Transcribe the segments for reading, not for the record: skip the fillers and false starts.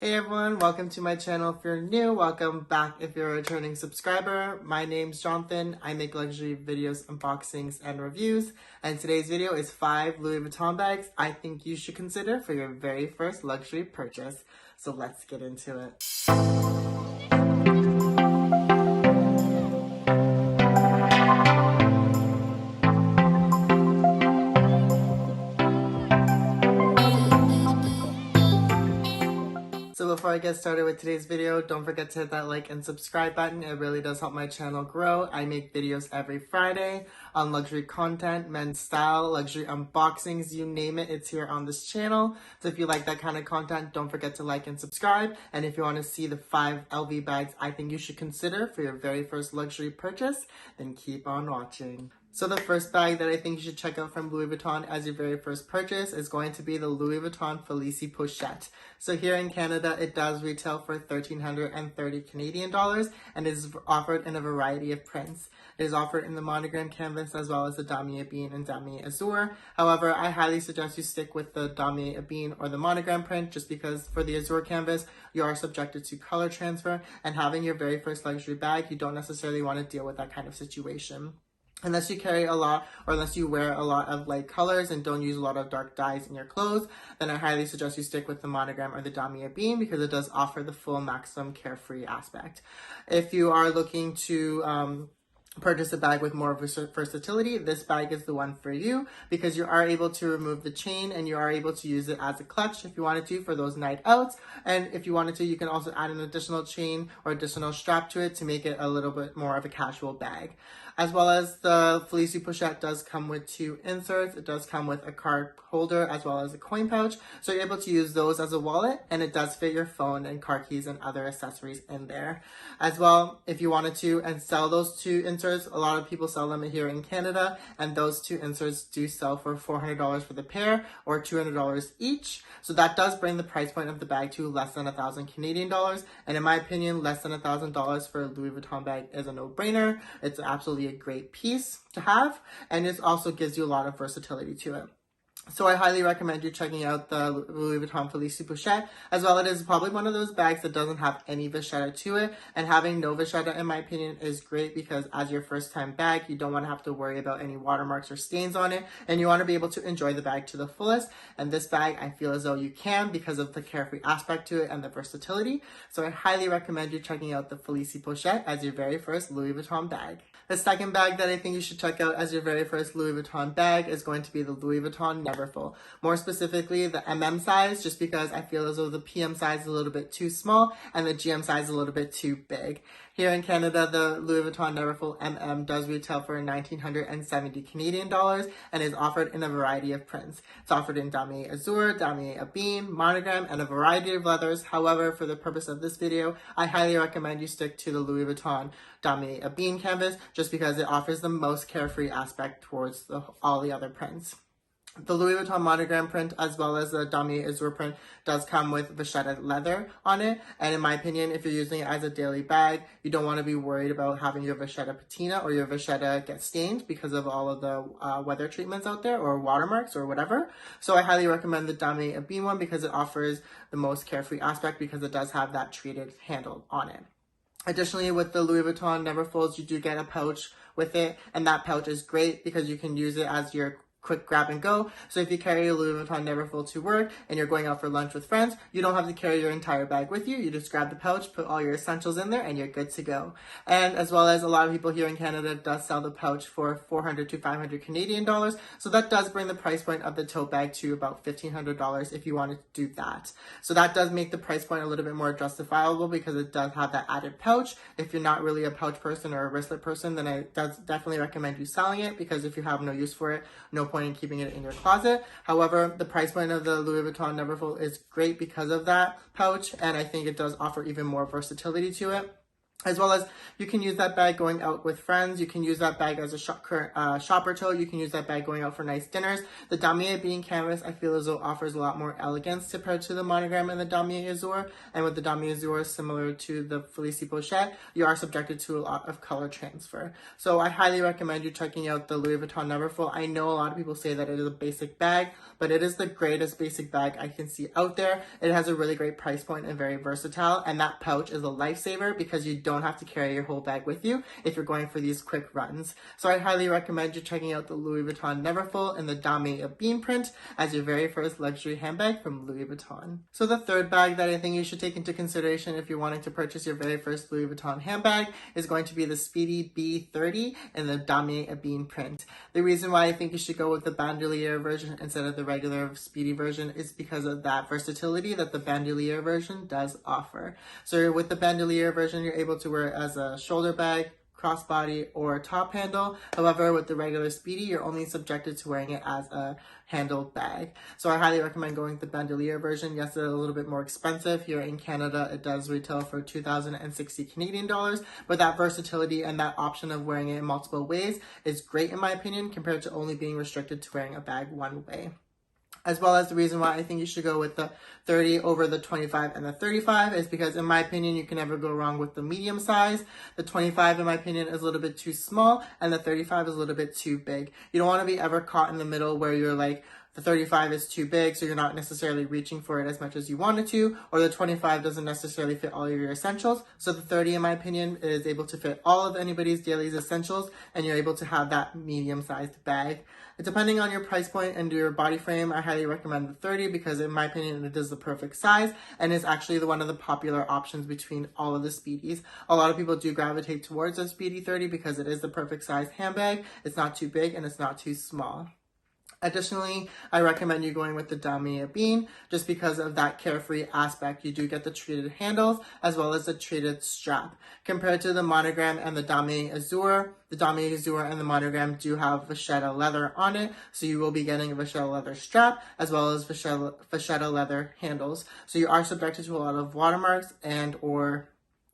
Hey everyone, welcome to my channel. If you're new, welcome back if you're a returning subscriber. My name's Jonathan. I make luxury videos, unboxings, and reviews. And today's video is 5 Louis Vuitton bags I think you should consider for your very first luxury purchase. So let's get into it. So before I get started with today's video, don't forget to hit that like and subscribe button. It really does help my channel grow. I make videos every Friday on luxury content, men's style, luxury unboxings, you name it, it's here on this channel. So if you like that kind of content, don't forget to like and subscribe. And if you want to see the 5 LV bags I think you should consider for your very first luxury purchase, then keep on watching. So the first bag that I think you should check out from Louis Vuitton as your very first purchase is going to be the Louis Vuitton Félicie Pochette. So here in Canada, it does retail for 1,330 Canadian dollars and is offered in a variety of prints. It is offered in the monogram canvas as well as the damier ebene and damier azur. However, I highly suggest you stick with the damier ebene or the monogram print just because for the azur canvas, you are subjected to color transfer, and having your very first luxury bag, you don't necessarily want to deal with that kind of situation. Unless you carry a lot or unless you wear a lot of light colors and don't use a lot of dark dyes in your clothes, then I highly suggest you stick with the monogram or the damier ebene because it does offer the full maximum carefree aspect. If you are looking to purchase a bag with more versatility, this bag is the one for you because you are able to remove the chain and you are able to use it as a clutch if you wanted to for those night outs. And if you wanted to, you can also add an additional chain or additional strap to it to make it a little bit more of a casual bag. As well as the Félicie Pochette does come with 2 inserts. It does come with a card holder as well as a coin pouch. So you're able to use those as a wallet, and it does fit your phone and car keys and other accessories in there. As well, if you wanted to and sell those 2 inserts, a lot of people sell them here in Canada, and those 2 inserts do sell for $400 for the pair or $200 each. So that does bring the price point of the bag to less than 1,000 Canadian dollars. And in my opinion, less than $1,000 for a Louis Vuitton bag is a no-brainer. It's absolutely a great piece to have, and it also gives you a lot of versatility to it. So I highly recommend you checking out the Louis Vuitton Félicie Pochette, as well. It is probably one of those bags that doesn't have any vachetta to it, and having no vachetta, in my opinion, is great because as your first time bag, you don't want to have to worry about any watermarks or stains on it, and you want to be able to enjoy the bag to the fullest. And this bag, I feel as though you can because of the carefree aspect to it and the versatility. So I highly recommend you checking out the Félicie Pochette as your very first Louis Vuitton bag. The second bag that I think you should check out as your very first Louis Vuitton bag is going to be the Louis Vuitton Neverfull. More specifically, the MM size, just because I feel as though the PM size is a little bit too small and the GM size is a little bit too big. Here in Canada, the Louis Vuitton Neverfull MM does retail for 1,970 Canadian dollars and is offered in a variety of prints. It's offered in damier azur, damier ebene, monogram, and a variety of leathers. However, for the purpose of this video, I highly recommend you stick to the Louis Vuitton damier ebene canvas just because it offers the most carefree aspect towards all the other prints. The Louis Vuitton monogram print as well as the damier azur print does come with vachetta leather on it, and in my opinion, if you're using it as a daily bag, you don't want to be worried about having your vachetta patina or your vachetta get stained because of all of the weather treatments out there or watermarks or whatever. So I highly recommend the damier ebene one because it offers the most carefree aspect because it does have that treated handle on it. Additionally, with the Louis Vuitton Neverfulls, you do get a pouch with it, and that pouch is great because you can use it as your quick grab and go. So if you carry a Louis Vuitton Neverfull to work and you're going out for lunch with friends, you don't have to carry your entire bag with you. You just grab the pouch, put all your essentials in there, and you're good to go. And as well as a lot of people here in Canada does sell the pouch for 400 to 500 Canadian dollars. So that does bring the price point of the tote bag to about $1,500 if you wanted to do that. So that does make the price point a little bit more justifiable because it does have that added pouch. If you're not really a pouch person or a wristlet person, then I definitely recommend you selling it because if you have no use for it, no point in keeping it in your closet. However, the price point of the Louis Vuitton Neverfull is great because of that pouch, and I think it does offer even more versatility to it. As well as you can use that bag going out with friends. You can use that bag as a shopper tote. You can use that bag going out for nice dinners. The Damier bean canvas, I feel as though offers a lot more elegance compared to the monogram and the Damier Azur. And with the Damier Azur, similar to the Félicie Pochette, you are subjected to a lot of color transfer. So I highly recommend you checking out the Louis Vuitton Neverfull. I know a lot of people say that it is a basic bag, but it is the greatest basic bag I can see out there. It has a really great price point and very versatile. And that pouch is a lifesaver because you don't have to carry your whole bag with you if you're going for these quick runs. So I highly recommend you checking out the Louis Vuitton Neverfull in the Damier bean print as your very first luxury handbag from Louis Vuitton. So the third bag that I think you should take into consideration if you're wanting to purchase your very first Louis Vuitton handbag is going to be the Speedy B30 in the Damier bean print. The reason why I think you should go with the bandolier version instead of the regular Speedy version is because of that versatility that the bandolier version does offer. So with the bandolier version, you're able to wear it as a shoulder bag, crossbody, or top handle. However, with the regular Speedy, you're only subjected to wearing it as a handled bag. So I highly recommend going with the bandolier version. Yes, it's a little bit more expensive. Here in Canada, it does retail for 2,060 Canadian dollars, but that versatility and that option of wearing it in multiple ways is great in my opinion compared to only being restricted to wearing a bag one way. As well as the reason why I think you should go with the 30 over the 25 and the 35 is because in my opinion, you can never go wrong with the medium size. The 25 in my opinion is a little bit too small and the 35 is a little bit too big. You don't want to be ever caught in the middle where you're like, the 35 is too big, so you're not necessarily reaching for it as much as you wanted to, or the 25 doesn't necessarily fit all of your essentials. So the 30, in my opinion, is able to fit all of anybody's daily essentials, and you're able to have that medium-sized bag. Depending on your price point and your body frame, I highly recommend the 30 because in my opinion, it is the perfect size and is actually one of the popular options between all of the Speedies. A lot of people do gravitate towards a Speedy 30 because it is the perfect size handbag. It's not too big and it's not too small. Additionally, I recommend you going with the Damier bean just because of that carefree aspect. You do get the treated handles as well as the treated strap. Compared to the monogram and the Damier Azur and the monogram do have vachetta leather on it, so you will be getting a vachetta leather strap as well as vachetta leather handles. So you are subjected to a lot of watermarks and or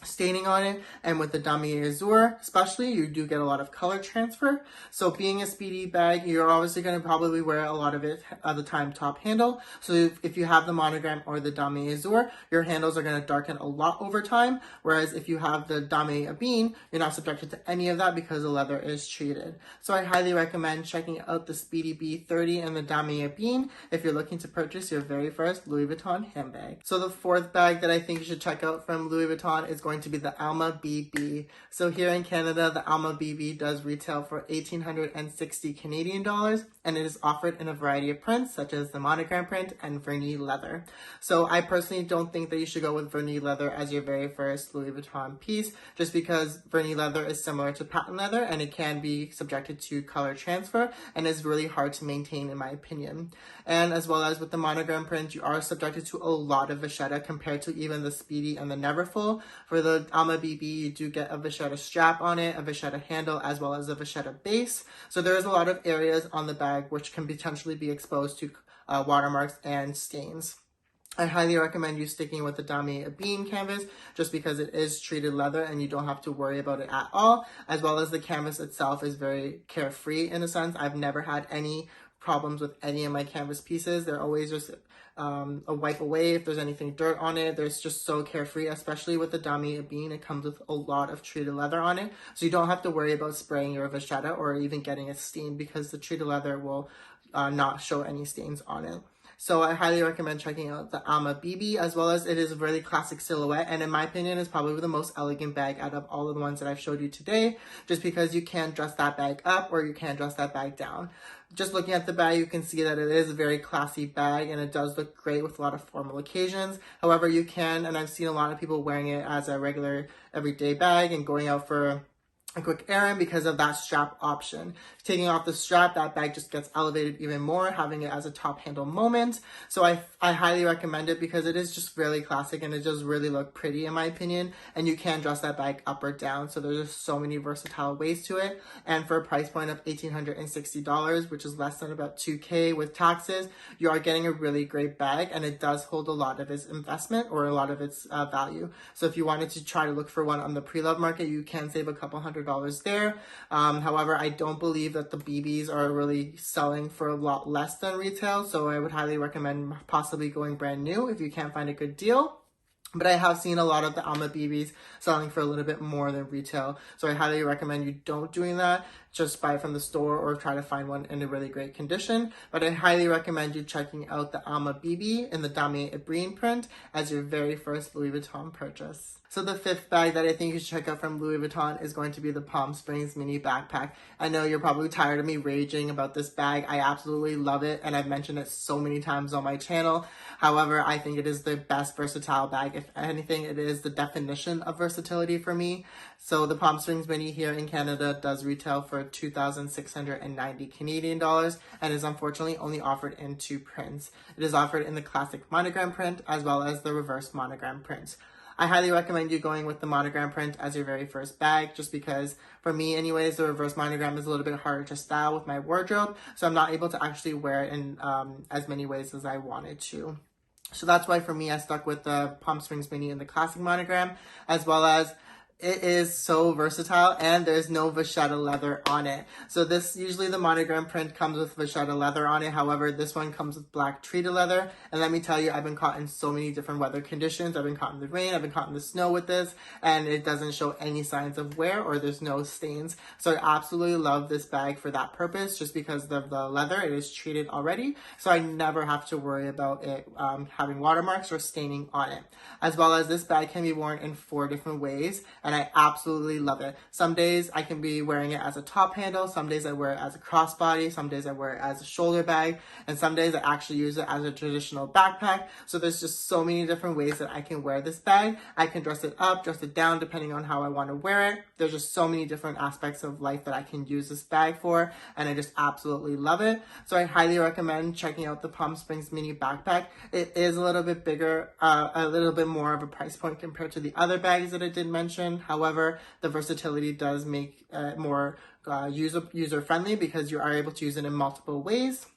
staining on it, and with the Damier Azur especially, you do get a lot of color transfer. So being a Speedy bag, you're obviously going to probably wear a lot of it at the time top handle. So if you have the monogram or the Damier Azur, your handles are going to darken a lot over time, whereas if you have the Damier bean, you're not subjected to any of that because the leather is treated. So I highly recommend checking out the Speedy B30 and the Damier bean if you're looking to purchase your very first Louis Vuitton handbag. So the fourth bag that I think you should check out from Louis Vuitton is going to be the Alma BB. So here in Canada, the Alma BB does retail for 1,860 Canadian dollars, and it is offered in a variety of prints, such as the monogram print and vernis leather. So I personally don't think that you should go with vernis leather as your very first Louis Vuitton piece, just because vernis leather is similar to patent leather, and it can be subjected to color transfer, and is really hard to maintain in my opinion. And as well as with the monogram print, you are subjected to a lot of vachetta compared to even the Speedy and the Neverfull. For the Alma BB, you do get a vachetta strap on it, a vachetta handle, as well as a vachetta base. So there is a lot of areas on the bag which can potentially be exposed to watermarks and stains. I highly recommend you sticking with the Damier bean canvas just because it is treated leather and you don't have to worry about it at all, as well as the canvas itself is very carefree in a sense. I've never had any problems with any of my canvas pieces. They're always just a wipe away if there's anything dirt on it. There's just so carefree, especially with the Damier bean. It comes with a lot of treated leather on it, so you don't have to worry about spraying your vachetta or even getting a stain because the treated leather will not show any stains on it. So I highly recommend checking out the Alma BB, as well as it is a really classic silhouette, and in my opinion is probably the most elegant bag out of all of the ones that I've showed you today, just because you can dress that bag up or you can dress that bag down. Just looking at the bag, you can see that it is a very classy bag and it does look great with a lot of formal occasions. However, you can, and I've seen a lot of people wearing it as a regular everyday bag and going out for a quick errand because of that strap option. Taking off the strap, that bag just gets elevated even more, having it as a top handle moment. So I highly recommend it because it is just really classic and it does really look pretty in my opinion. And you can dress that bag up or down. So there's just so many versatile ways to it. And for a price point of $1,860, which is less than about $2K with taxes, you are getting a really great bag, and it does hold a lot of its investment or a lot of its value. So if you wanted to try to look for one on the pre-love market, you can save a couple $100 there. However, I don't believe that the BBs are really selling for a lot less than retail, so I would highly recommend possibly going brand new if you can't find a good deal. But I have seen a lot of the Alma BBs selling for a little bit more than retail. So I highly recommend you don't doing that. Just buy from the store or try to find one in a really great condition. But I highly recommend you checking out the Alma BB in the Damier Ebene print as your very first Louis Vuitton purchase. So the fifth bag that I think you should check out from Louis Vuitton is going to be the Palm Springs mini backpack. I know you're probably tired of me raging about this bag. I absolutely love it, and I've mentioned it so many times on my channel. However, I think it is the best versatile bag. If anything, it is the definition of versatility for me. So the Palm Springs mini here in Canada does retail for 2,690 Canadian dollars and is unfortunately only offered in two prints. It is offered in the classic monogram print as well as the reverse monogram print. I highly recommend you going with the monogram print as your very first bag, just because for me anyways, the reverse monogram is a little bit harder to style with my wardrobe, so I'm not able to actually wear it in as many ways as I wanted to. So that's why for me I stuck with the Palm Springs mini in the classic monogram, as well as it is so versatile and there's no vachetta leather on it. So this, usually the monogram print comes with vachetta leather on it. However, this one comes with black treated leather. And let me tell you, I've been caught in so many different weather conditions. I've been caught in the rain, I've been caught in the snow with this, and it doesn't show any signs of wear or there's no stains. So I absolutely love this bag for that purpose, just because of the leather. It is treated already. So I never have to worry about it having watermarks or staining on it. As well as this bag can be worn in 4 different ways, and I absolutely love it. Some days I can be wearing it as a top handle, some days I wear it as a crossbody, some days I wear it as a shoulder bag, and some days I actually use it as a traditional backpack. So there's just so many different ways that I can wear this bag. I can dress it up, dress it down, depending on how I want to wear it. There's just so many different aspects of life that I can use this bag for, and I just absolutely love it. So I highly recommend checking out the Palm Springs mini backpack. It is a little bit bigger, a little bit more of a price point compared to the other bags that I did mention. However, the versatility does make it more user-friendly because you are able to use it in multiple ways.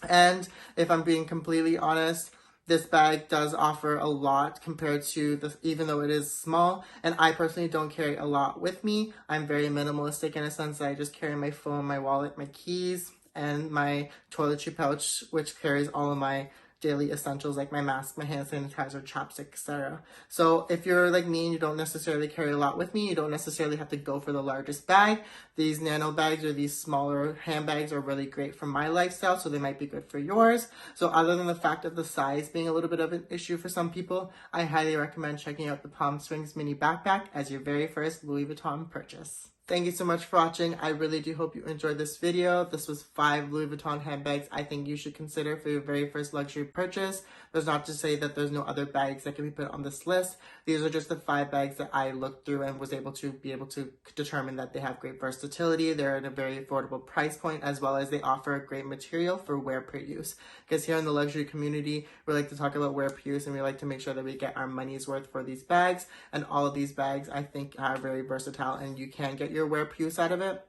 And if I'm being completely honest, this bag does offer a lot compared to this, even though it is small. And I personally don't carry a lot with me. I'm very minimalistic in a sense that I just carry my phone, my wallet, my keys, and my toiletry pouch, which carries all of my daily essentials like my mask, my hand sanitizer, chapstick, etc. So if you're like me and you don't necessarily carry a lot with me, you don't necessarily have to go for the largest bag. These nano bags or these smaller handbags are really great for my lifestyle, so they might be good for yours. So other than the fact of the size being a little bit of an issue for some people, I highly recommend checking out the Palm Springs mini backpack as your very first Louis Vuitton purchase. Thank you so much for watching. I really do hope you enjoyed this video. This was 5 Louis Vuitton handbags I think you should consider for your very first luxury purchase. There's not to say that there's no other bags that can be put on this list. These are just the 5 bags that I looked through and was able to determine that they have great versatility. They're at a very affordable price point, as well as they offer a great material for wear per use. Because here in the luxury community, we like to talk about wear per use, and we like to make sure that we get our money's worth for these bags. And all of these bags I think are very versatile, and you can get your wear per use out of it,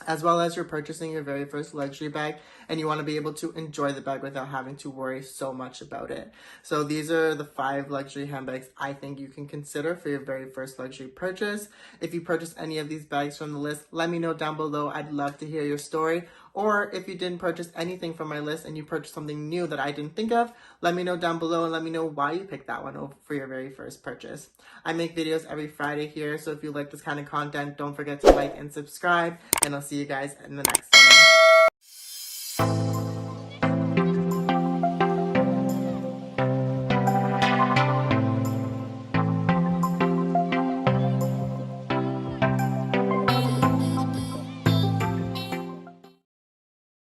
as well as you're purchasing your very first luxury bag and you want to be able to enjoy the bag without having to worry so much about it. So these are the 5 luxury handbags I think you can consider for your very first luxury purchase. If you purchase any of these bags from the list, let me know down below. I'd love to hear your story. Or if you didn't purchase anything from my list and you purchased something new that I didn't think of, let me know down below and let me know why you picked that one over for your very first purchase. I make videos every Friday here, so if you like this kind of content, don't forget to like and subscribe, and I'll see you guys in the next one.